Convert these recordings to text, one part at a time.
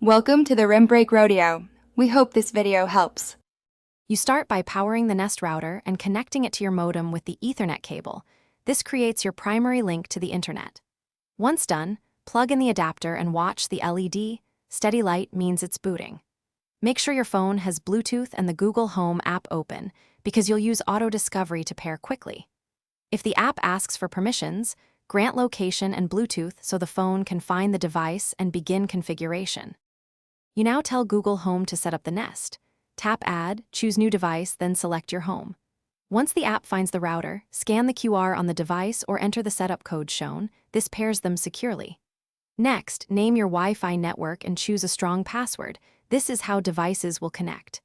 Welcome to the Rim Break Rodeo. We hope this video helps. You start by powering the Nest router and connecting it to your modem with the Ethernet cable. This creates your primary link to the internet. Once done, plug in the adapter and watch the LED. Steady light means it's booting. Make sure your phone has Bluetooth and the Google Home app open because you'll use auto discovery to pair quickly. If the app asks for permissions, grant location and Bluetooth so the phone can find the device and begin configuration. You now tell Google Home to set up the Nest. Tap Add, choose New Device, then select your home. Once the app finds the router, scan the QR on the device or enter the setup code shown. This pairs them securely. Next, name your Wi-Fi network and choose a strong password. This is how devices will connect.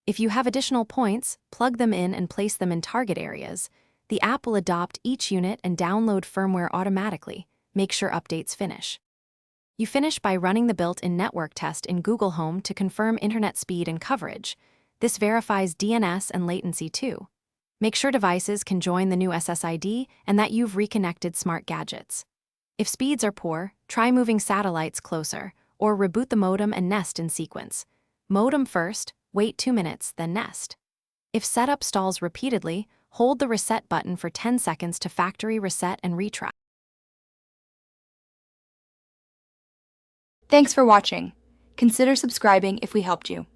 If you have additional points, plug them in and place them in target areas. The app will adopt each unit and download firmware automatically. Make sure updates finish. You finish by running the built-in network test in Google Home to confirm internet speed and coverage. This verifies DNS and latency too. Make sure devices can join the new SSID and that you've reconnected smart gadgets. If speeds are poor, try moving satellites closer, or reboot the modem and Nest in sequence. Modem first, wait 2 minutes, then Nest. If setup stalls repeatedly, hold the reset button for 10 seconds to factory reset and retry. Thanks for watching. Consider subscribing if we helped you.